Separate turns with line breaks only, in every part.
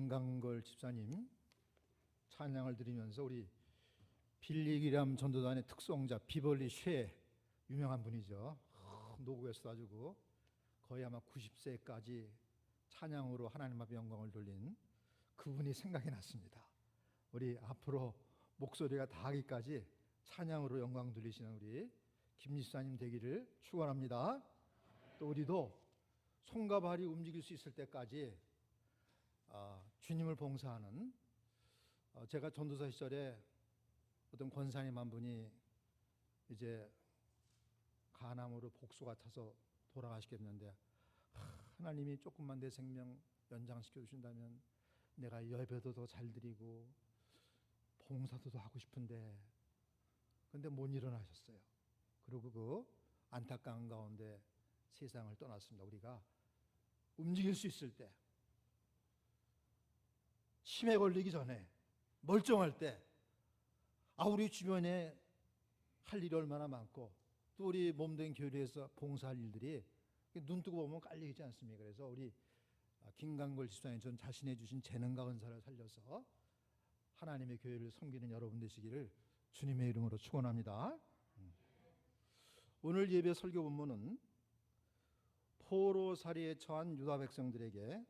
김강걸 집사님 찬양을 드리면서 우리 빌리기람 전도단의 특성자 비벌리 쉐, 유명한 분이죠. 노구에서 가지고 거의 아마 90세까지 찬양으로 하나님 앞에 영광을 돌린 그분이 생각이 났습니다. 우리 앞으로 목소리가 닿기까지 찬양으로 영광 돌리시는 우리 김 집사님 되기를 축원합니다. 또 우리도 손과 발이 움직일 수 있을 때까지 주님을 봉사하는, 제가 전도사 시절에 어떤 권사님 한 분이 이제 간암으로 복수가 타서 돌아가시겠는데, 하나님이 조금만 내 생명 연장시켜 주신다면 내가 예배도 더 잘 드리고 봉사도 더 하고 싶은데, 근데 못 일어나셨어요. 그리고 그 안타까운 가운데 세상을 떠났습니다. 우리가 움직일 수 있을 때, 치매 걸리기 전에, 멀쩡할 때, 우리 주변에 할 일이 얼마나 많고, 또 우리 몸된 교회에서 봉사할 일들이 눈 뜨고 보면 깔리지 않습니까? 그래서 우리 김강걸 집사님 전 자신의 주신 재능과 은사를 살려서 하나님의 교회를 섬기는 여러분 되시기를 주님의 이름으로 축원합니다. 오늘 예배 설교 본문은 포로살이에 처한 유다 백성들에게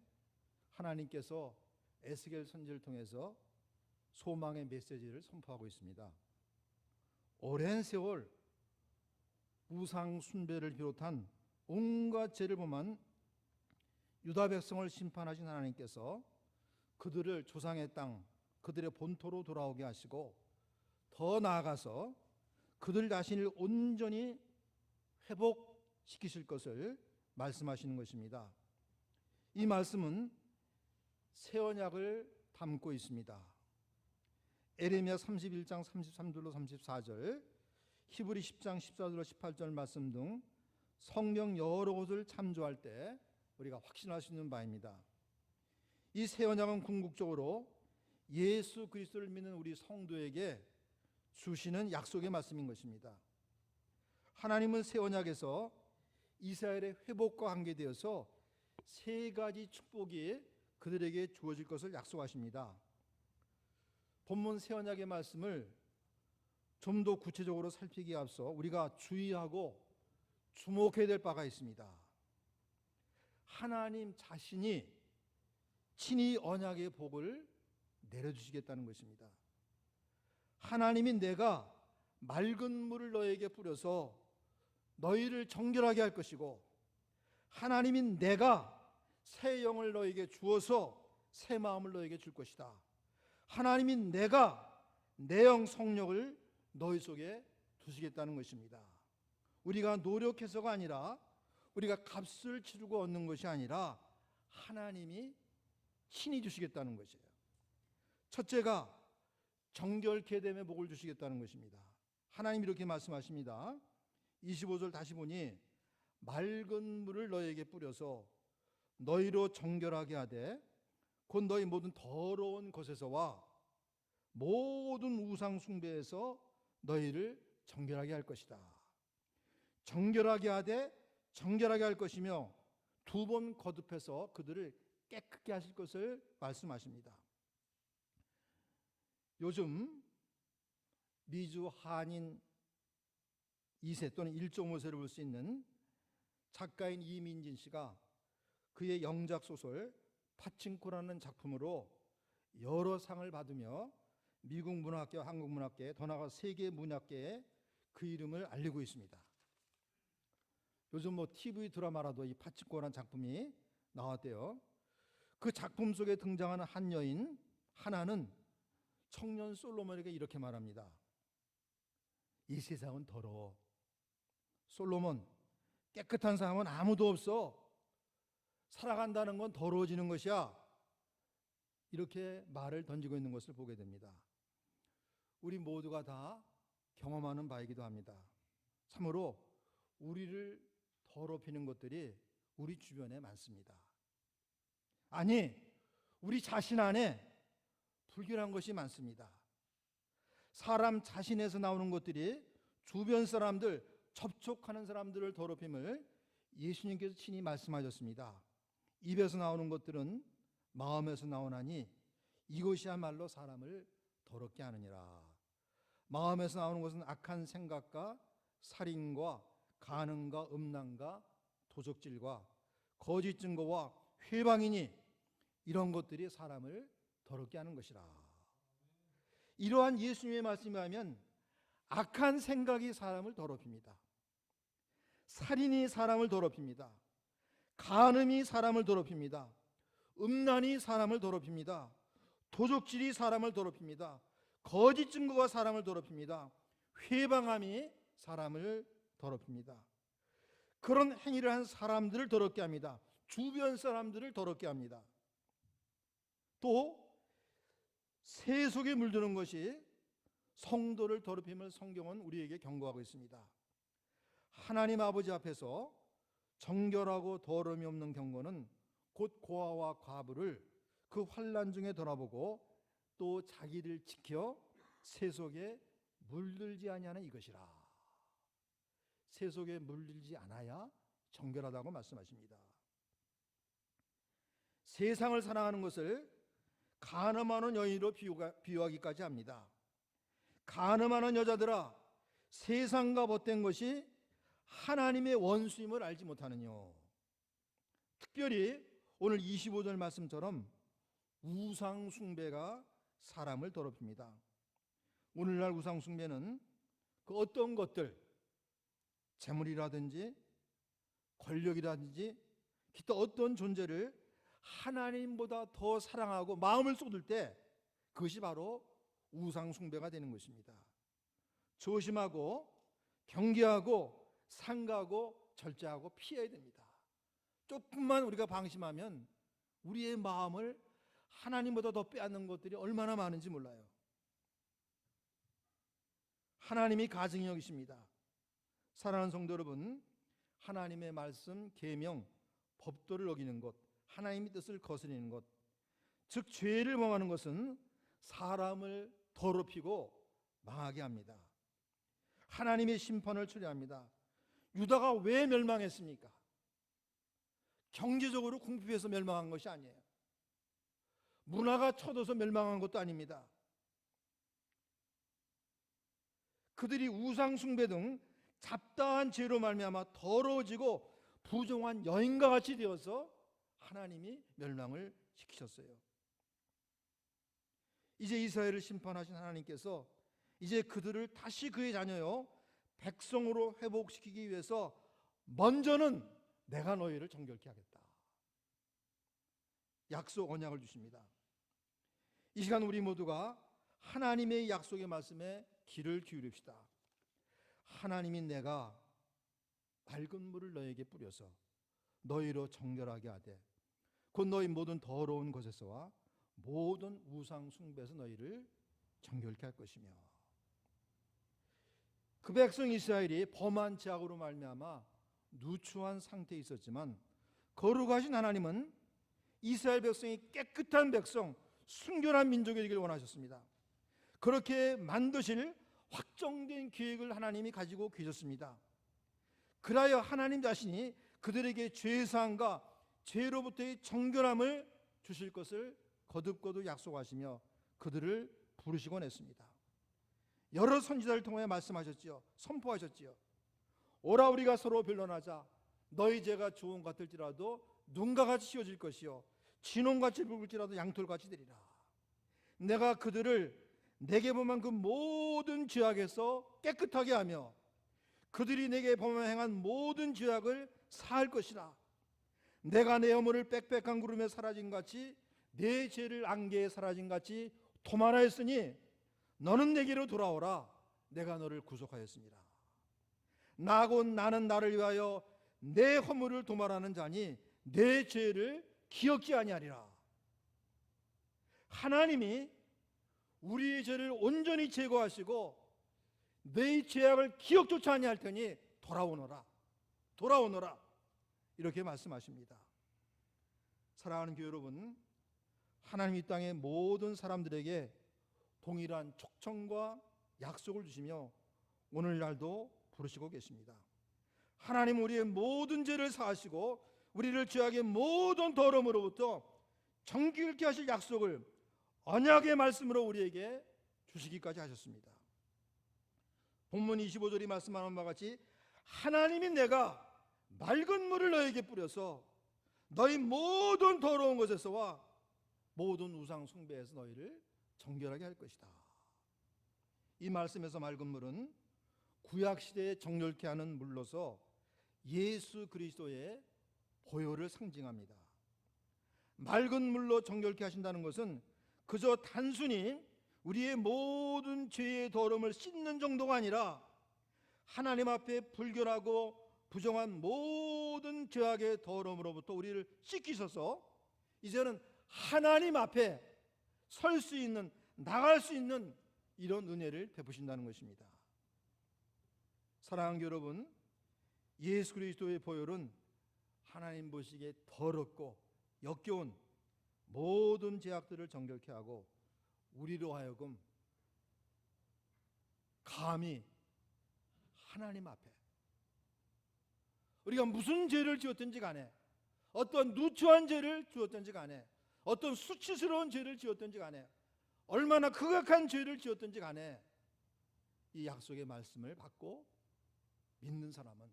하나님께서 에스겔 선지를 통해서 소망의 메시지를 선포하고 있습니다. 오랜 세월 우상 숭배를 비롯한 온갖 죄를 범한 유다 백성을 심판하신 하나님께서 그들을 조상의 땅, 그들의 본토로 돌아오게 하시고, 더 나아가서 그들 자신을 온전히 회복시키실 것을 말씀하시는 것입니다. 이 말씀은 새 언약을 담고 있습니다. 에레미야 31장 33절로 34절, 히브리 10장 14절로 18절 말씀 등 성경 여러 곳을 참조할 때 우리가 확신할 수 있는 바입니다. 이 새 언약은 궁극적으로 예수 그리스도를 믿는 우리 성도에게 주시는 약속의 말씀인 것입니다. 하나님은 새 언약에서 이스라엘의 회복과 관계되어서 세 가지 축복이 그들에게 주어질 것을 약속하십니다. 본문 새 언약의 말씀을 좀 더 구체적으로 살피기에 앞서 우리가 주의하고 주목해야 될 바가 있습니다. 하나님 자신이 친히 언약의 복을 내려주시겠다는 것입니다. 하나님이 내가 맑은 물을 너에게 뿌려서 너희를 정결하게 할 것이고, 하나님이 내가 새 영을 너에게 주어서 새 마음을 너에게 줄 것이다. 하나님이 내가 내 영 성령을 너희 속에 두시겠다는 것입니다. 우리가 노력해서가 아니라, 우리가 값을 치르고 얻는 것이 아니라 하나님이 친히 주시겠다는 것이에요. 첫째가 정결케 됨의 복을 주시겠다는 것입니다. 하나님이 이렇게 말씀하십니다. 25절 다시 보니 맑은 물을 너희에게 뿌려서 너희로 정결하게 하되 곧 너희 모든 더러운 것에서와 모든 우상 숭배에서 너희를 정결하게 할 것이다. 정결하게 하되 정결하게 할 것이며 두 번 거듭해서 그들을 깨끗게 하실 것을 말씀하십니다. 요즘 미주 한인 2세 또는 1.5세를 볼 수 있는 작가인 이민진 씨가 그의 영작 소설 파친코라는 작품으로 여러 상을 받으며 미국 문학계, 한국 문학계, 더 나아가 세계 문학계에 그 이름을 알리고 있습니다. 요즘 TV 드라마라도 이 파친코라는 작품이 나왔대요. 그 작품 속에 등장하는 한 여인 하나는 청년 솔로몬에게 이렇게 말합니다. 이 세상은 더러워. 솔로몬, 깨끗한 사람은 아무도 없어. 살아간다는 건 더러워지는 것이야. 이렇게 말을 던지고 있는 것을 보게 됩니다. 우리 모두가 다 경험하는 바이기도 합니다. 참으로 우리를 더럽히는 것들이 우리 주변에 많습니다. 아니, 우리 자신 안에 불결한 것이 많습니다. 사람 자신에서 나오는 것들이 주변 사람들, 접촉하는 사람들을 더럽힘을 예수님께서 친히 말씀하셨습니다. 입에서 나오는 것들은 마음에서 나오나니 이것이야말로 사람을 더럽게 하느니라. 마음에서 나오는 것은 악한 생각과 살인과 간음과 음란과 도적질과 거짓 증거와 회방이니 이런 것들이 사람을 더럽게 하는 것이라. 이러한 예수님의 말씀에 하면 악한 생각이 사람을 더럽힙니다. 살인이 사람을 더럽힙니다. 간음이 사람을 더럽힙니다. 음란이 사람을 더럽힙니다. 도적질이 사람을 더럽힙니다. 거짓 증거가 사람을 더럽힙니다. 회방함이 사람을 더럽힙니다. 그런 행위를 한 사람들을 더럽게 합니다. 주변 사람들을 더럽게 합니다. 또 세속에 물드는 것이 성도를 더럽힘을 성경은 우리에게 경고하고 있습니다. 하나님 아버지 앞에서 정결하고 더러움이 없는 경고는 곧 고아와 과부를 그 환난 중에 돌아보고 또 자기를 지켜 세속에 물들지 아니하는 이것이라. 세속에 물들지 않아야 정결하다고 말씀하십니다. 세상을 사랑하는 것을 간음하는 여인으로 비유하기까지 합니다. 간음하는 여자들아, 세상과 벗된 것이 하나님의 원수임을 알지 못하느뇨. 특별히 오늘 25절 말씀처럼 우상 숭배가 사람을 더럽힙니다. 오늘날 우상 숭배는 그 어떤 것들, 재물이라든지 권력이라든지 기타 어떤 존재를 하나님보다 더 사랑하고 마음을 쏟을 때 그것이 바로 우상 숭배가 되는 것입니다. 조심하고 경계하고 삼가하고 절제하고 피해야 됩니다. 조금만 우리가 방심하면 우리의 마음을 하나님보다 더 빼앗는 것들이 얼마나 많은지 몰라요. 하나님이 가증히 여기십니다. 사랑하는 성도 여러분, 하나님의 말씀, 계명, 법도를 어기는 것, 하나님의 뜻을 거스르는 것, 즉 죄를 범하는 것은 사람을 더럽히고 망하게 합니다. 하나님의 심판을 초래합니다. 유다가 왜 멸망했습니까? 경제적으로 궁핍해서 멸망한 것이 아니에요. 문화가 쳐져서 멸망한 것도 아닙니다. 그들이 우상 숭배 등 잡다한 죄로 말미암아 더러워지고 부정한 여인과 같이 되어서 하나님이 멸망을 시키셨어요. 이제 이스라엘을 심판하신 하나님께서 이제 그들을 다시 그의 자녀요 백성으로 회복시키기 위해서 먼저는 내가 너희를 정결케 하겠다. 약속 언약을 주십니다. 이 시간 우리 모두가 하나님의 약속의 말씀에 귀를 기울입시다. 하나님이 내가 밝은 물을 너에게 뿌려서 너희로 정결하게 하되 곧 너희 모든 더러운 것에서와 모든 우상 숭배에서 너희를 정결케 할 것이며, 그 백성 이스라엘이 범한 죄악으로 말미암아 누추한 상태에 있었지만 거룩하신 하나님은 이스라엘 백성이 깨끗한 백성, 순결한 민족이 되길 원하셨습니다. 그렇게 만드실 확정된 계획을 하나님이 가지고 계셨습니다. 그라여 하나님 자신이 그들에게 죄사함과 죄로부터의 정결함을 주실 것을 거듭거듭 약속하시며 그들을 부르시곤 했습니다. 여러 선지자를 통해 말씀하셨지요. 선포하셨지요. 오라 우리가 서로 변론하자. 너희 죄가 좋은 것 같을지라도 눈과 같이 씌워질 것이요 진홍같이 붉을지라도 양털같이 되리라. 내가 그들을 내게 범한 그 모든 죄악에서 깨끗하게 하며 그들이 내게 범하여 행한 모든 죄악을 사할 것이라. 내가 내 허물을 빽빽한 구름에 사라진 같이 내 죄를 안개에 사라진 같이 도말하였으니 너는 내게로 돌아오라. 내가 너를 구속하였습니다. 나곧 나는 나를 위하여 내 허물을 도말하는 자니 내 죄를 기억지 아니하리라. 하나님이 우리의 죄를 온전히 제거하시고 내 죄악을 기억조차 아니할 테니 돌아오너라, 돌아오너라, 이렇게 말씀하십니다. 사랑하는 교회 여러분, 하나님 이 땅의 모든 사람들에게 동일한 촉청과 약속을 주시며 오늘날도 부르시고 계십니다. 하나님 우리의 모든 죄를 사하시고 우리를 죄악의 모든 더러움으로부터
정결케 하실 약속을 언약의 말씀으로 우리에게 주시기까지 하셨습니다. 본문 25절이 말씀하는 바와 같이 하나님이 내가 맑은 물을 너에게 뿌려서 너희 모든 더러운 것에서와 모든 우상 숭배에서 너희를 정결하게 할 것이다. 이 말씀에서 맑은 물은 구약시대에 정결케 하는 물로서 예수 그리스도의 보혈을 상징합니다. 맑은 물로 정결케 하신다는 것은 그저 단순히 우리의 모든 죄의 더러움을 씻는 정도가 아니라 하나님 앞에 불결하고 부정한 모든 죄악의 더러움으로부터 우리를 씻기셔서 이제는 하나님 앞에 설 수 있는, 나갈 수 있는 이런 은혜를 베푸신다는 것입니다. 사랑하는 여러분, 예수 그리스도의 보혈은 하나님 보시기에 더럽고 역겨운 모든 죄악들을 정결케 하고 우리로 하여금 감히 하나님 앞에 우리가 무슨 죄를 지었든지 간에, 어떤 누추한 죄를 지었든지 간에, 어떤 수치스러운 죄를 지었든지 간에, 얼마나 극악한 죄를 지었든지 간에 이 약속의 말씀을 받고 믿는 사람은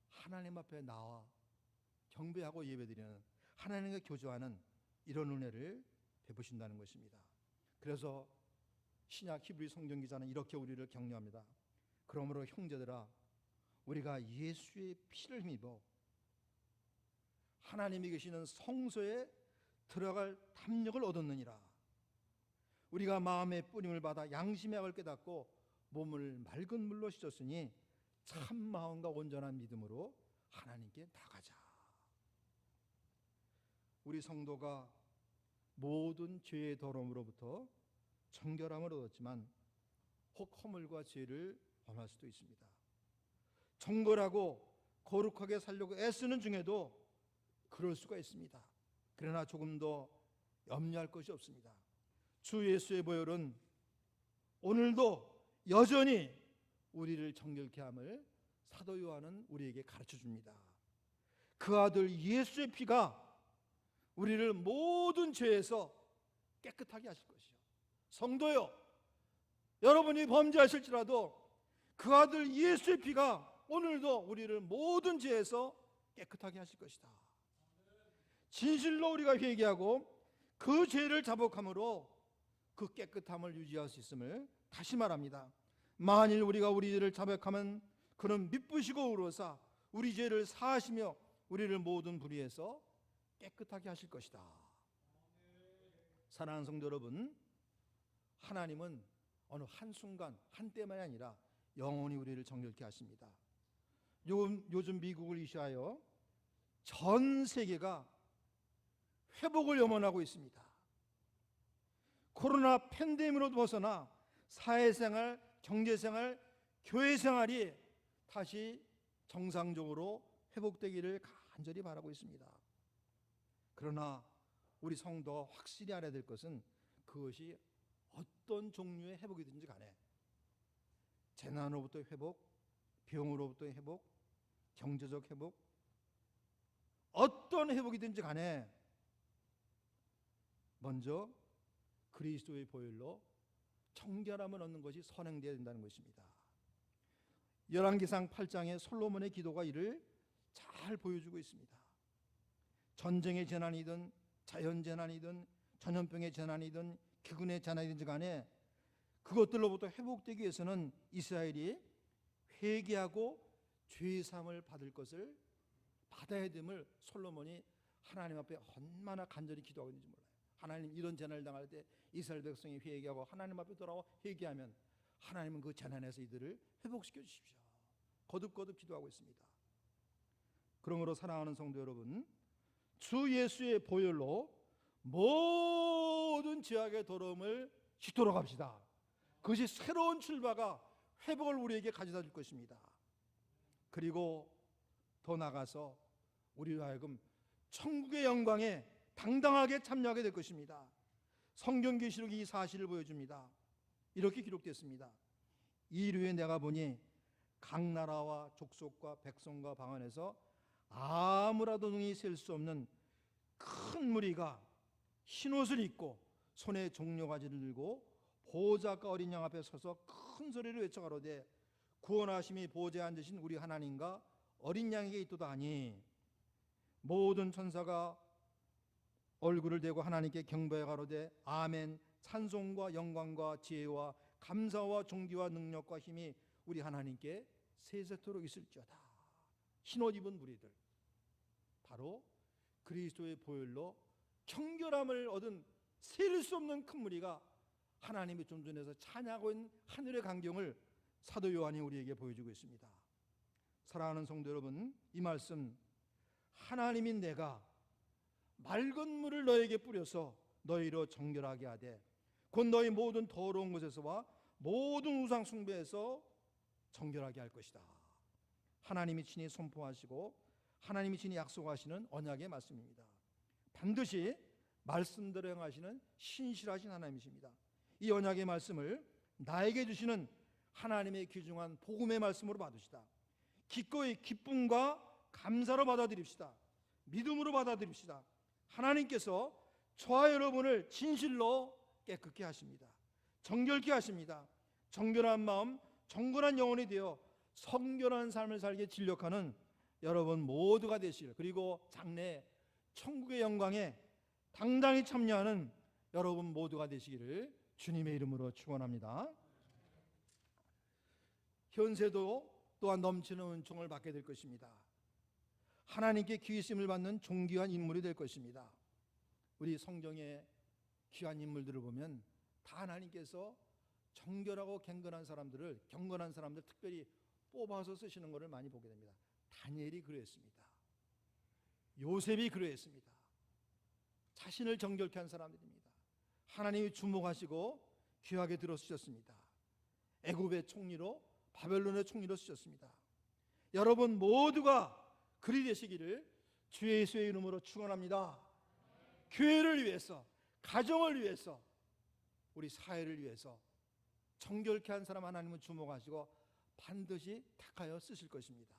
하나님 앞에 나와 경배하고 예배드리는, 하나님과 교제하는 이런 은혜를 베푸신다는 것입니다. 그래서 신약 히브리 성경 기자는 이렇게 우리를 격려합니다. 그러므로 형제들아, 우리가 예수의 피를 힘입어 하나님이 계시는 성소에 들어갈 담력을 얻었느니라. 우리가 마음의 뿌림을 받아 양심의 악을 깨닫고 몸을 맑은 물로 씻었으니 참 마음과 온전한 믿음으로 하나님께 나가자. 우리 성도가 모든 죄의 더러움으로부터 정결함을 얻었지만 혹 허물과 죄를 범할 수도 있습니다. 정결하고 거룩하게 살려고 애쓰는 중에도 그럴 수가 있습니다. 그러나 조금 더 염려할 것이 없습니다. 주 예수의 보혈은 오늘도 여전히 우리를 정결케 함을 사도 요한은 우리에게 가르쳐 줍니다. 그 아들 예수의 피가 우리를 모든 죄에서 깨끗하게 하실 것이요. 성도요, 여러분이 범죄하실지라도 그 아들 예수의 피가 오늘도 우리를 모든 죄에서 깨끗하게 하실 것이다. 진실로 우리가 회개하고 그 죄를 자복함으로 그 깨끗함을 유지할 수 있음을 다시 말합니다. 만일 우리가 우리 죄를 자백하면 그는 미쁘시고 의로사 우리 죄를 사하시며 우리를 모든 불의에서 깨끗하게 하실 것이다. 사랑하는 성도 여러분, 하나님은 어느 한순간 한때만이 아니라 영원히 우리를 정결케 하십니다. 요즘 미국을 이시하여 전 세계가 회복을 염원하고 있습니다. 코로나 팬데믹으로 벗어나 사회생활, 경제생활, 교회생활이 다시 정상적으로 회복되기를 간절히 바라고 있습니다. 그러나 우리 성도 확실히 알아야 될 것은 그것이 어떤 종류의 회복이든지 간에 재난으로부터 회복, 병으로부터 회복, 경제적 회복, 어떤 회복이든지 간에 먼저 그리스도의 보혈로 정결함을 얻는 것이 선행되어야 된다는 것입니다. 열왕기상 8장의 솔로몬의 기도가 이를 잘 보여주고 있습니다. 전쟁의 재난이든 자연재난이든 전염병의 재난이든 기근의 재난이든지 간에 그것들로부터 회복되기 위해서는 이스라엘이 회개하고 죄사함을 받을 것을 받아야 됨을 솔로몬이 하나님 앞에 얼마나 간절히 기도하고 있는지 몰라요. 하나님, 이런 재난을 당할 때 이스라엘 백성이 회개하고 하나님 앞에 돌아와 회개하면 하나님은 그 재난에서 이들을 회복시켜 주십시오. 거듭거듭 기도하고 있습니다. 그러므로 사랑하는 성도 여러분, 주 예수의 보혈로 모든 죄악의 더러움을 씻도록 합시다. 그것이 새로운 출발과 회복을 우리에게 가져다 줄 것입니다. 그리고 더 나아가서 우리로 하여금 천국의 영광에 당당하게 참여하게 될 것입니다. 성경계시록이 이 사실을 보여줍니다. 이렇게 기록됐습니다. 이르에 내가 보니 각 나라와 족속과 백성과 방언에서 아무라도 능히 셀 수 없는 큰 무리가 흰옷을 입고 손에 종려가지를 들고 보호자가 어린 양 앞에 서서 큰 소리로 외쳐가로되 구원하심이 보좌에 앉으신 우리 하나님과 어린 양에게 있도다 하니 모든 천사가 얼굴을 대고 하나님께 경배하여 가로되 아멘. 찬송과 영광과 지혜와 감사와 존귀와 능력과 힘이 우리 하나님께 세세토록 있을지어다. 흰옷 입은 무리들, 바로 그리스도의 보혈로 정결함을 얻은 셀 수 없는 큰 무리가 하나님의 존전에서 찬양하고 있는 하늘의 광경을 사도 요한이 우리에게 보여주고 있습니다. 사랑하는 성도 여러분, 이 말씀, 하나님인 내가 맑은 물을 너에게 뿌려서 너희로 정결하게 하되 곧 너희 모든 더러운 것에서와 모든 우상 숭배에서 정결하게 할 것이다. 하나님이 친히 선포하시고 하나님이 친히 약속하시는 언약의 말씀입니다. 반드시 말씀대로 행하시는 신실하신 하나님이십니다. 이 언약의 말씀을 나에게 주시는 하나님의 귀중한 복음의 말씀으로 받으시다. 기꺼이 기쁨과 감사로 받아들입시다. 믿음으로 받아들입시다. 하나님께서 저와 여러분을 진실로 깨끗게 하십니다. 정결케 하십니다. 정결한 마음, 정결한 영혼이 되어 성결한 삶을 살게 진력하는 여러분 모두가 되시길, 그리고 장래 천국의 영광에 당당히 참여하는 여러분 모두가 되시기를 주님의 이름으로 축원합니다. 현세도 또한 넘치는 은총을 받게 될 것입니다. 하나님께 귀의심을 받는 존귀한 인물이 될 것입니다. 우리 성경의 귀한 인물들을 보면 다 하나님께서 정결하고 경건한 사람들 특별히 뽑아서 쓰시는 것을 많이 보게 됩니다. 다니엘이 그러했습니다. 요셉이 그러했습니다. 자신을 정결케 한 사람들입니다. 하나님이 주목하시고 귀하게 들어 쓰셨습니다. 애굽의 총리로, 바벨론의 총리로 쓰셨습니다. 여러분 모두가 그리 되시기를 주의 예수의 이름으로 축원합니다. 교회를 위해서, 가정을 위해서, 우리 사회를 위해서 정결케 한 사람 하나님은 주목하시고 반드시 택하여 쓰실 것입니다.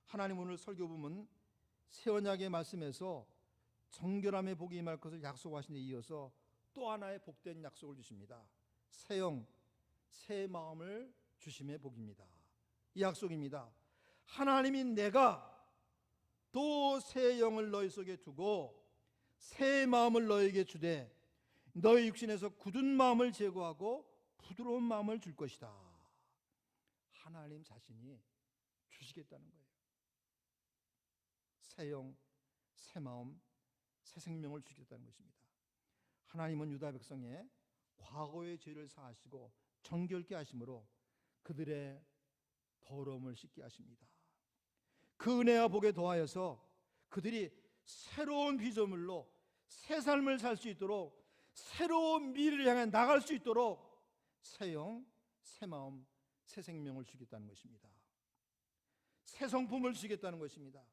하나님 오늘 설교 부문 새 언약의 말씀에서 정결함의 복이 임할 것을 약속하신 데 이어서 또 하나의 복된 약속을 주십니다. 새 영, 새 마음을 주심의 복입니다. 이 약속입니다. 하나님이 내가 또 새 영을 너희 속에 두고 새 마음을 너희에게 주되 너희 육신에서 굳은 마음을 제거하고 부드러운 마음을 줄 것이다. 하나님 자신이 주시겠다는 거예요. 새 영, 새 마음, 새 생명을 주시겠다는 것입니다. 하나님은 유다 백성의 과거의 죄를 사하시고 정결케 하심으로 그들의 더러움을 씻게 하십니다. 그 은혜와 복에 더하여서 그들이 새로운 피조물로 새 삶을 살 수 있도록, 새로운 미래를 향해 나갈 수 있도록 새 영, 새 마음, 새 생명을 주겠다는 것입니다. 새 성품을 주겠다는 것입니다.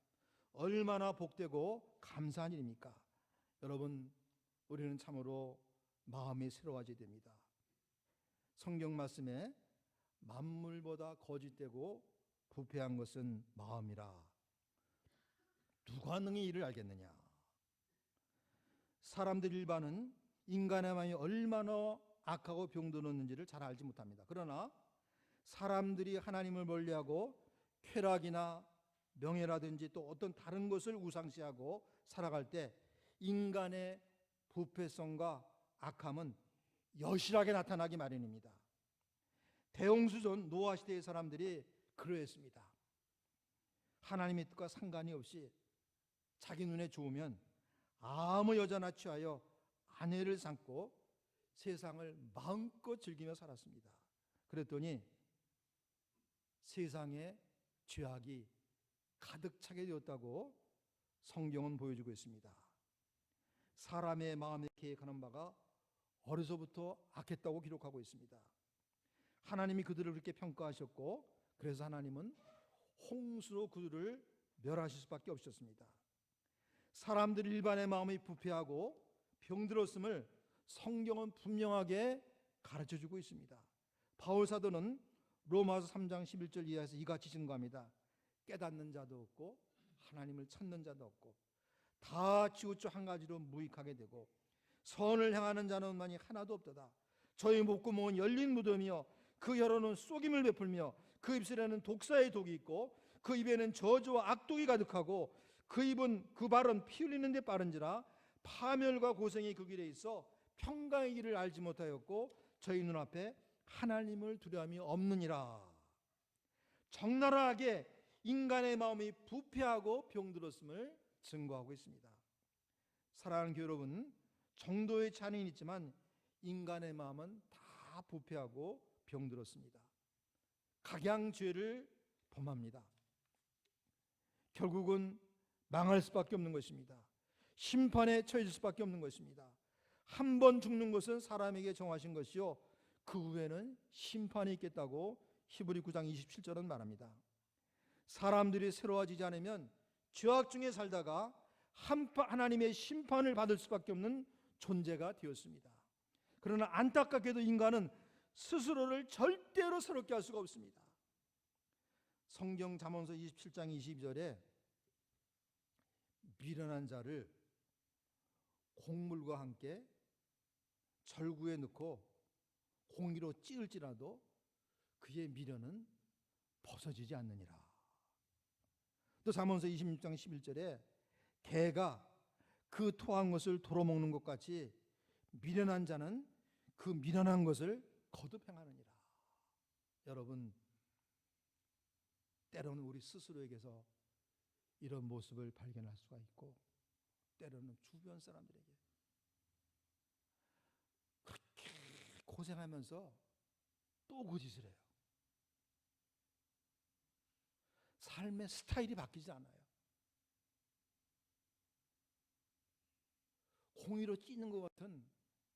얼마나 복되고 감사한 일입니까? 여러분, 우리는 참으로 마음이 새로워져야 됩니다. 성경 말씀에 만물보다 거짓되고 부패한 것은 마음이라 누가 능히 이를 알겠느냐? 사람들 일반은 인간의 마음이 얼마나 악하고 병들었는지를 잘 알지 못합니다. 그러나 사람들이 하나님을 멀리하고 쾌락이나 명예라든지 또 어떤 다른 것을 우상시하고 살아갈 때 인간의 부패성과 악함은 여실하게 나타나기 마련입니다. 대홍수전 노아 시대의 사람들이 그러했습니다. 하나님의 뜻과 상관이 없이 자기 눈에 좋으면 아무 여자나 취하여 아내를 삼고 세상을 마음껏 즐기며 살았습니다. 그랬더니 세상에 죄악이 가득 차게 되었다고 성경은 보여주고 있습니다. 사람의 마음에 계획하는 바가 어려서부터 악했다고 기록하고 있습니다. 하나님이 그들을 그렇게 평가하셨고 그래서 하나님은 홍수로 그들을 멸하실 수밖에 없었습니다. 사람들 일반의 마음이 부패하고 병들었음을 성경은 분명하게 가르쳐주고 있습니다. 바울 사도는 로마서 3장 11절 이하에서 이같이 증거합니다. 깨닫는 자도 없고 하나님을 찾는 자도 없고 다 치우쳐 한 가지로 무익하게 되고 선을 행하는 자는 만이 하나도 없도다. 저희 목구멍은 열린 무덤이요 그 혀로는 쏘김을 베풀며 그 입술에는 독사의 독이 있고 그 입에는 저주와 악독이 가득하고 그 입은 그 발은 피 흘리는 데 빠른지라 파멸과 고생이 그 길에 있어 평강의 길을 알지 못하였고 저희 눈앞에 하나님을 두려움이 없느니라. 적나라하게 인간의 마음이 부패하고 병들었음을 증거하고 있습니다. 사랑하는 교회 여러분, 정도의 차이는 있지만 인간의 마음은 다 부패하고 병들었습니다. 각양죄를 범합니다. 결국은 망할 수밖에 없는 것입니다. 심판에 처해질 수밖에 없는 것입니다. 한 번 죽는 것은 사람에게 정하신 것이요 그 후에는 심판이 있겠다고 히브리 9장 27절은 말합니다. 사람들이 새로워지지 않으면 죄악 중에 살다가 하나님의 심판을 받을 수밖에 없는 존재가 되었습니다. 그러나 안타깝게도 인간은 스스로를 절대로 새롭게 할 수가 없습니다. 성경 잠언서 27장 22절에 미련한 자를 곡물과 함께 절구에 넣고 공이로 찌을지라도 그의 미련은 벗어지지 않느니라. 또 잠언서 26장 11절에 개가 그 토한 것을 도로 먹는 것 같이 미련한 자는 그 미련한 것을 거듭 행하느니라. 여러분, 때로는 우리 스스로에게서 이런 모습을 발견할 수가 있고 때로는 주변 사람들에게 그렇게 고생하면서 또 그 짓을 해요. 삶의 스타일이 바뀌지 않아요. 공의로 찢는 것 같은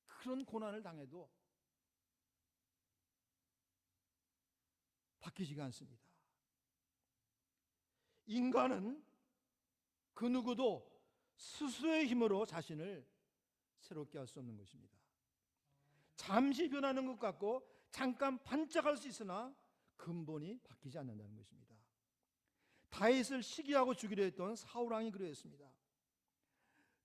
그런 고난을 당해도 바뀌지가 않습니다. 인간은 그 누구도 스스로의 힘으로 자신을 새롭게 할 수 없는 것입니다. 잠시 변하는 것 같고 잠깐 반짝할 수 있으나 근본이 바뀌지 않는다는 것입니다. 다윗을 시기하고 죽이려 했던 사울 왕이 그러했습니다.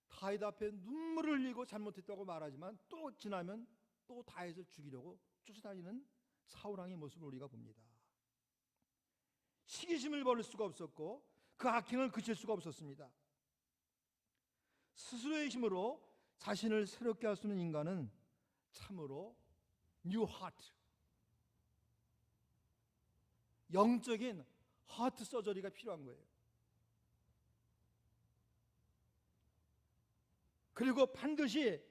다윗 앞에 눈물을 흘리고 잘못했다고 말하지만 또 지나면 또 다윗을 죽이려고 쫓아다니는 사울 왕의 모습을 우리가 봅니다. 시기심을 버릴 수가 없었고 그 악행을 그칠 수가 없었습니다. 스스로의 힘으로 자신을 새롭게 할 수 있는 인간은 참으로 뉴 하트, 영적인 하트 서저리가 필요한 거예요. 그리고 반드시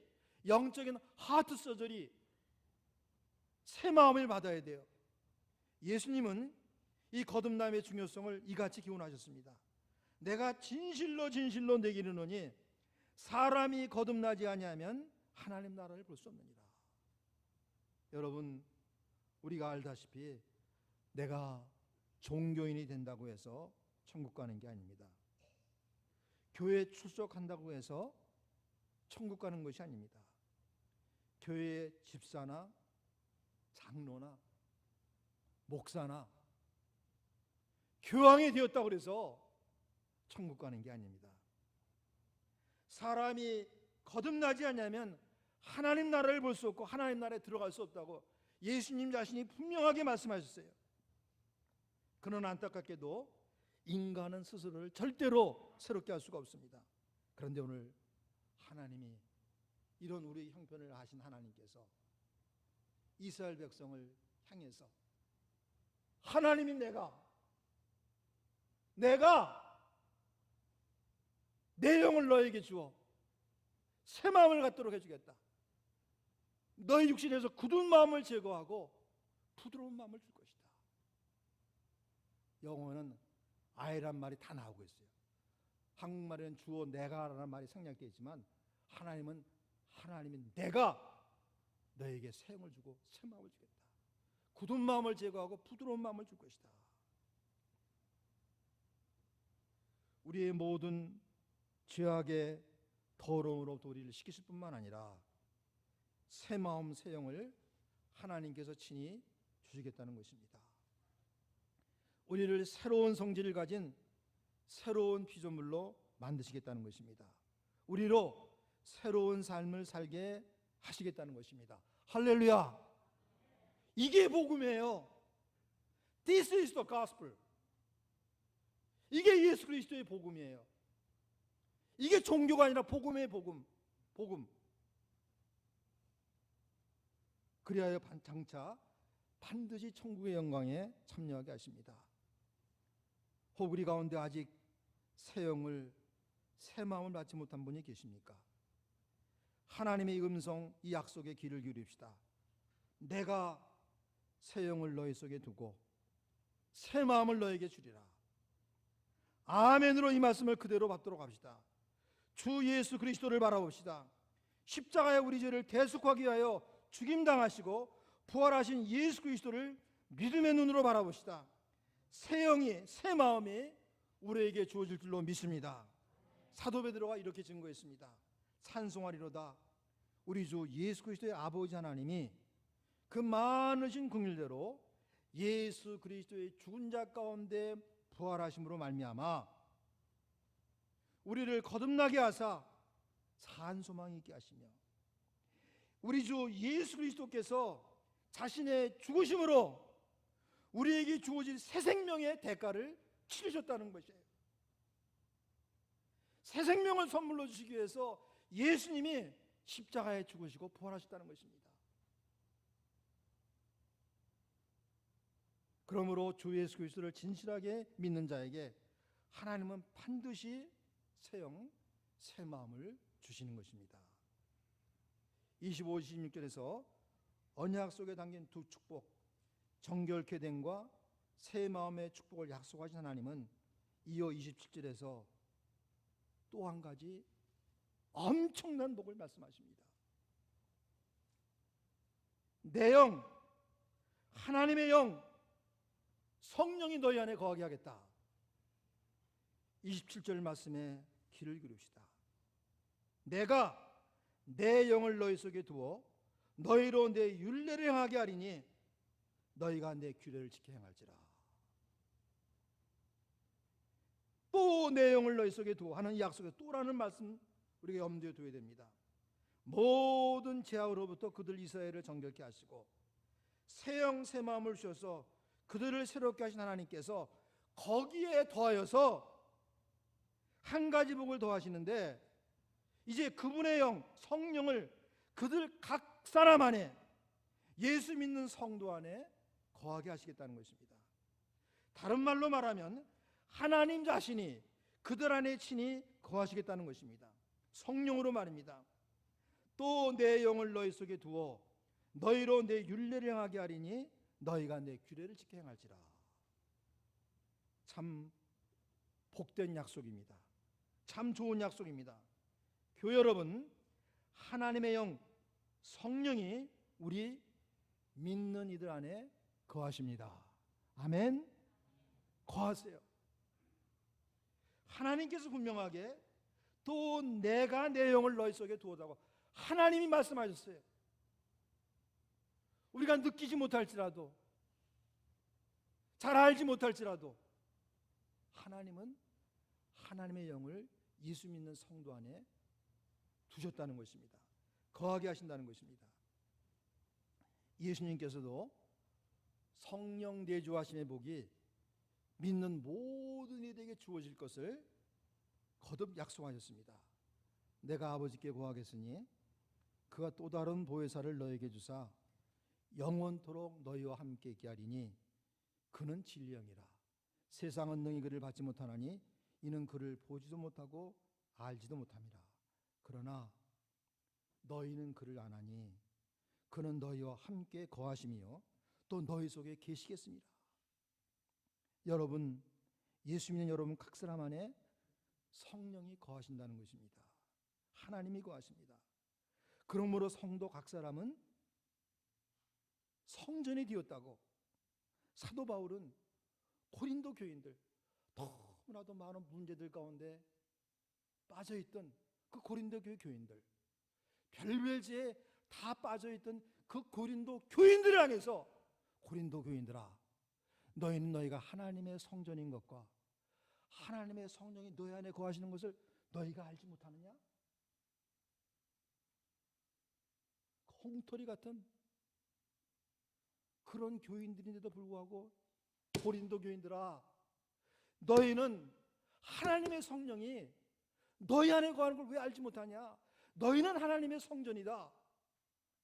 영적인 하트 서저리, 새 마음을 받아야 돼요. 예수님은 이 거듭남의 중요성을 이같이 기원하셨습니다. 내가 진실로 진실로 내게 이르노니 사람이 거듭나지 아니하면 하나님 나라를 볼 수 없느니라. 여러분, 우리가 알다시피 내가 종교인이 된다고 해서 천국 가는 게 아닙니다. 교회 출석한다고 해서 천국 가는 것이 아닙니다. 교회 집사나 장로나 목사나 교황이 되었다고 해서 천국 가는 게 아닙니다. 사람이 거듭나지 않으면 하나님 나라를 볼 수 없고 하나님 나라에 들어갈 수 없다고 예수님 자신이 분명하게 말씀하셨어요. 그러나 안타깝게도 인간은 스스로를 절대로 새롭게 할 수가 없습니다. 그런데 오늘 하나님이 이런 우리 형편을 하신 하나님께서 이스라엘 백성을 향해서 하나님이 내가 내 영을 너에게 주어 새 마음을 갖도록 해주겠다. 너희 육신에서 굳은 마음을 제거하고 부드러운 마음을 줄 것이다. 영어는 I란 말이 다 나오고 있어요. 한국말에는 주어 내가라는 말이 생략되어 있지만 하나님이 내가 너에게 새 영을 주고 새 마음을 주겠다. 굳은 마음을 제거하고 부드러운 마음을 줄 것이다. 우리의 모든 죄악의 더러움으로부터 우리를 씻기실 뿐만 아니라 새 마음 새 영을 하나님께서 친히 주시겠다는 것입니다. 우리를 새로운 성질을 가진 새로운 피조물로 만드시겠다는 것입니다. 우리로 새로운 삶을 살게 하시겠다는 것입니다. 할렐루야. 이게 복음이에요. This is the gospel. 이게 예수 그리스도의 복음이에요. 이게 종교가 아니라 복음의 복음. 그리하여 장차 반드시 천국의 영광에 참여하게 하십니다. 혹 우리 가운데 아직 새 영을, 새 마음을 받지 못한 분이 계십니까? 하나님의 음성, 이 약속에 귀를 기울입시다. 내가 새 영을 너희 속에 두고 새 마음을 너에게 주리라. 아멘으로 이 말씀을 그대로 받도록 합시다. 주 예수 그리스도를 바라봅시다. 십자가에 우리 죄를 대속하기 위하여 죽임당하시고 부활하신 예수 그리스도를 믿음의 눈으로 바라봅시다. 새 영이, 새 마음이 우리에게 주어질 줄로 믿습니다. 사도 베드로가 이렇게 증거했습니다. 찬송하리로다. 우리 주 예수 그리스도의 아버지 하나님이 그 많으신 긍휼대로 예수 그리스도의 죽은 자 가운데 부활하심으로 말미암아 우리를 거듭나게 하사 산 소망이 있게 하시며 우리 주 예수 그리스도께서 자신의 죽으심으로 우리에게 주어질 새 생명의 대가를 치르셨다는 것이에요. 새 생명을 선물로 주시기 위해서 예수님이 십자가에 죽으시고 부활하셨다는 것입니다. 그러므로 주 예수 그리스도를 진실하게 믿는 자에게 하나님은 반드시 새 영, 새 마음을 주시는 것입니다. 25, 26절에서 언약 속에 담긴 두 축복, 정결케 됨과 새 마음의 축복을 약속하신 하나님은 이어 27절에서 또 한 가지 엄청난 복을 말씀하십니다. 내 영, 하나님의 영, 성령이 너희 안에 거하게 하겠다. 27절 말씀에 귀를 기울입시다. 내가 내 영을 너희 속에 두어 너희로 내 율례를 행하게 하리니 너희가 내 규례를 지켜 행할지라. 또 내 영을 너희 속에 두어 하는 이 약속에 또라는 말씀 우리가 염두에 둬야 됩니다. 모든 죄악으로부터 그들 이스라엘을 정결케 하시고 새 영 새 마음을 주셔서 그들을 새롭게 하신 하나님께서 거기에 더하여서 한 가지 복을 더하시는데 이제 그분의 영, 성령을 그들 각 사람 안에, 예수 믿는 성도 안에 거하게 하시겠다는 것입니다. 다른 말로 말하면 하나님 자신이 그들 안에 친히 거하시겠다는 것입니다. 성령으로 말입니다. 또 내 영을 너희 속에 두어 너희로 내 율례를 행하게 하리니 너희가 내 규례를 지켜 행할지라. 참 복된 약속입니다. 참 좋은 약속입니다. 교회 여러분, 하나님의 영, 성령이 우리 믿는 이들 안에 거하십니다. 아멘. 거하세요. 하나님께서 분명하게 또 내가 내 영을 너희 속에 두었다고 하나님이 말씀하셨어요. 우리가 느끼지 못할지라도, 잘 알지 못할지라도 하나님은 하나님의 영을 예수 믿는 성도 안에 두셨다는 것입니다. 거하게 하신다는 것입니다. 예수님께서도 성령 내주하심의 복이 믿는 모든 이들에게 주어질 것을 거듭 약속하셨습니다. 내가 아버지께 구하겠으니 그가 또 다른 보혜사를 너에게 주사 영원토록 너희와 함께 있게 하리니 그는 진리 영이라. 세상은 능히 그를 받지 못하나니 이는 그를 보지도 못하고 알지도 못함이라. 그러나 너희는 그를 아나니 그는 너희와 함께 거하심이요 또 너희 속에 계시겠습니다. 여러분, 예수 믿는 여러분 각 사람 안에 성령이 거하신다는 것입니다. 하나님이 거하십니다. 그러므로 성도 각 사람은 성전이 되었다고 사도 바울은 고린도 교인들, 너무나도 많은 문제들 가운데 빠져있던 그 고린도 교회 교인들, 별별 죄에 다 빠져있던 그 고린도 교인들을 향해서 고린도 교인들아, 너희는 너희가 하나님의 성전인 것과 하나님의 성령이 너희 안에 거하시는 것을 너희가 알지 못하느냐? 엉터리 같은 그런 교인들인데도 불구하고 고린도 교인들아, 너희는 하나님의 성령이 너희 안에 거하는 걸 왜 알지 못하냐? 너희는 하나님의 성전이다.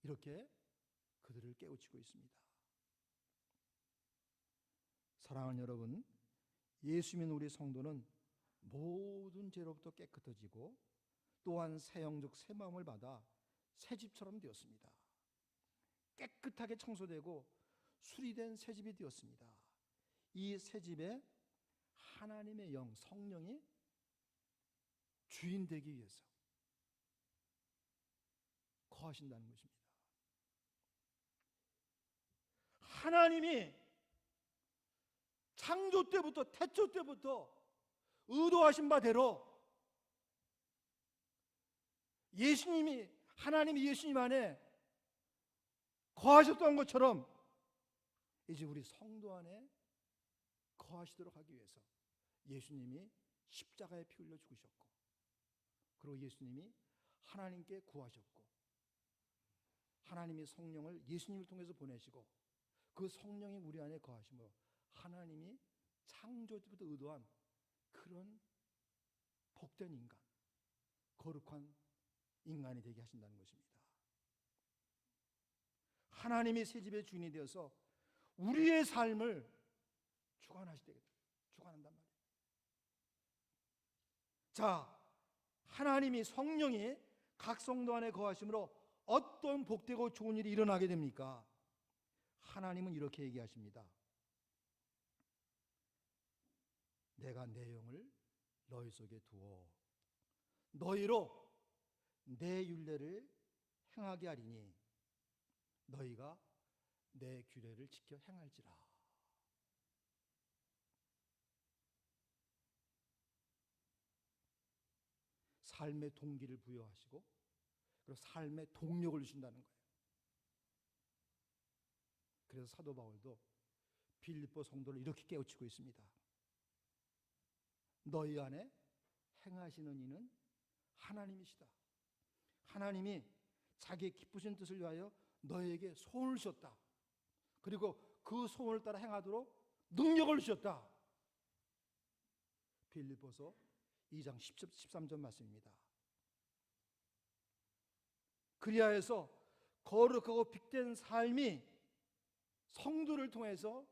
이렇게 그들을 깨우치고 있습니다. 사랑하는 여러분, 예수 믿는 우리 성도는 모든 죄로부터 깨끗해지고 또한 새 영적 새 마음을 받아 새 집처럼 되었습니다. 깨끗하게 청소되고 수리된 새 집이 되었습니다. 이 새 집에 하나님의 영, 성령이 주인 되기 위해서 거하신다는 것입니다. 하나님이 창조 때부터, 태초 때부터 의도하신 바대로 예수님이, 하나님이 예수님 안에 거하셨던 것처럼 이제 우리 성도 안에 거하시도록 하기 위해서 예수님이 십자가에 피 흘려 죽으셨고, 그리고 예수님이 하나님께 구하셨고, 하나님이 성령을 예수님을 통해서 보내시고, 그 성령이 우리 안에 거하심으로 하나님이 창조 때부터 의도한 그런 복된 인간, 거룩한 인간이 되게 하신다는 것입니다. 하나님이 새 집의 주인이 되어서 우리의 삶을 주관한단 말이에요. 자, 하나님이, 성령이 각 성도 안에 거하심으로 어떤 복되고 좋은 일이 일어나게 됩니까? 하나님은 이렇게 얘기하십니다. 내가 내 영을 너희 속에 두어 너희로 내 율례를 행하게 하리니 너희가 내 규례를 지켜 행할지라. 삶의 동기를 부여하시고 그리고 삶의 동력을 주신다는 거예요. 그래서 사도 바울도 빌립보 성도를 이렇게 깨우치고 있습니다. 너희 안에 행하시는 이는 하나님이시다. 하나님이 자기의 기쁘신 뜻을 위하여 너희에게 소원을 주셨다. 그리고 그 소원을 따라 행하도록 능력을 주셨다. 빌립보서 2장 13절 말씀입니다. 그리하여서 거룩하고 빛된 삶이 성도를 통해서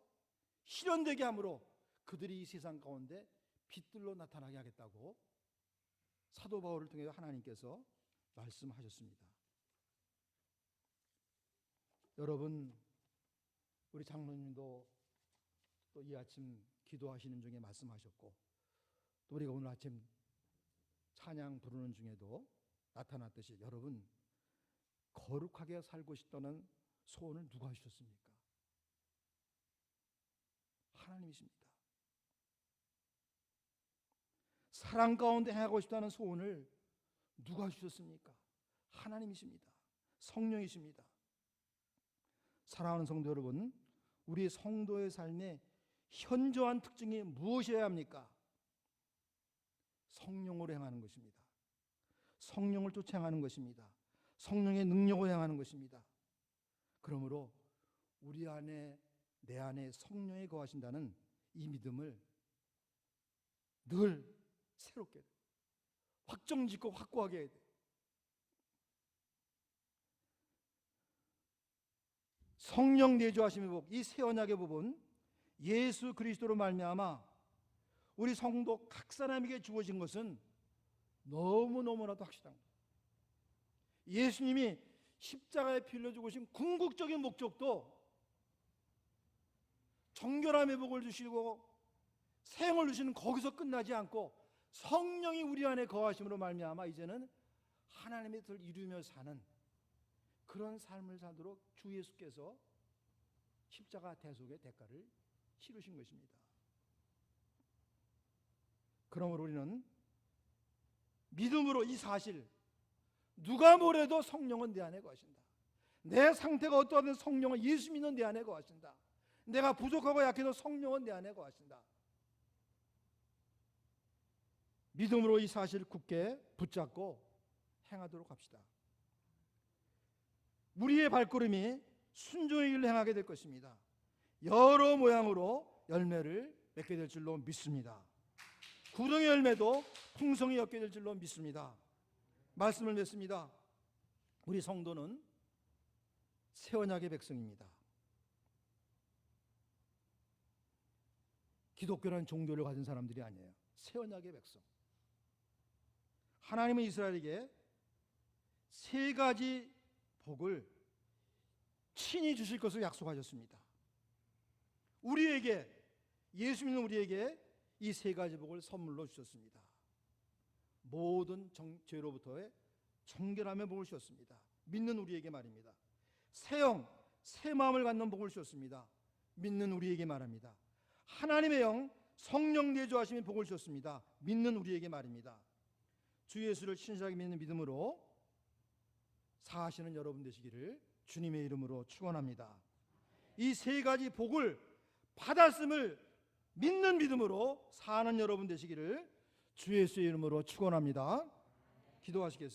실현되게 함으로 그들이 이 세상 가운데 빛들로 나타나게 하겠다고 사도 바울을 통해 하나님께서 말씀하셨습니다. 여러분, 우리 장로님도 또 이 아침 기도하시는 중에 말씀하셨고, 또 우리가 오늘 아침 찬양 부르는 중에도 나타났듯이 여러분, 거룩하게 살고 싶다는 소원을 누가 주셨습니까? 하나님이십니다. 사랑 가운데 행하고 싶다는 소원을 누가 주셨습니까? 하나님이십니다. 성령이십니다. 사랑하는 성도 여러분, 우리 성도의 삶에 현저한 특징이 무엇이어야 합니까? 성령으로 행하는 것입니다. 성령을 쫓아 행하는 것입니다. 성령의 능력으로 행하는 것입니다. 그러므로 우리 안에, 내 안에 성령이 거하신다는 이 믿음을 늘 새롭게 확정짓고 확고하게 해야 돼. 성령 내주하심의 복, 이 새 언약의 복은 예수 그리스도로 말미암아 우리 성도 각 사람에게 주어진 것은 너무너무나도 확실한 거예요. 예수님이 십자가에 피 흘려 죽으신 궁극적인 목적도 정결함의 복을 주시고 새 영을 주시는 거기서 끝나지 않고 성령이 우리 안에 거하심으로 말미암아 이제는 하나님의 뜻을 이루며 사는 그런 삶을 살도록 주 예수께서 십자가 대속의 대가를 치르신 것입니다. 그러므로 우리는 믿음으로 이 사실, 누가 뭐래도 성령은 내 안에 거하신다. 내 상태가 어떠하든 성령은, 예수 믿는 내 안에 거하신다. 내가 부족하고 약해도 성령은 내 안에 거하신다. 믿음으로 이 사실을 굳게 붙잡고 행하도록 합시다. 우리의 발걸음이 순종의 길을 행하게 될 것입니다. 여러 모양으로 열매를 맺게 될 줄로 믿습니다. 구덩이 열매도 풍성히 얻게 될 줄로 믿습니다. 말씀을 맺습니다. 우리 성도는 새 언약의 백성입니다. 기독교라는 종교를 가진 사람들이 아니에요. 새 언약의 백성. 하나님은 이스라엘에게 세 가지 복을 친히 주실 것을 약속하셨습니다. 우리에게, 예수 믿는 우리에게 이 세 가지 복을 선물로 주셨습니다. 모든 죄로부터의 정결함의 복을 주셨습니다. 믿는 우리에게 말입니다. 새 영, 새 마음을 갖는 복을 주셨습니다. 믿는 우리에게 말합니다. 하나님의 영, 성령 내주하심의 복을 주셨습니다. 믿는 우리에게 말입니다. 주 예수를 신실하게 믿는 믿음으로 사시는 여러분 되시기를 주님의 이름으로 축원합니다. 이 세 가지 복을 받았음을 믿는 믿음으로 사는 여러분 되시기를 주 예수의 이름으로 축원합니다. 기도하시겠습니다.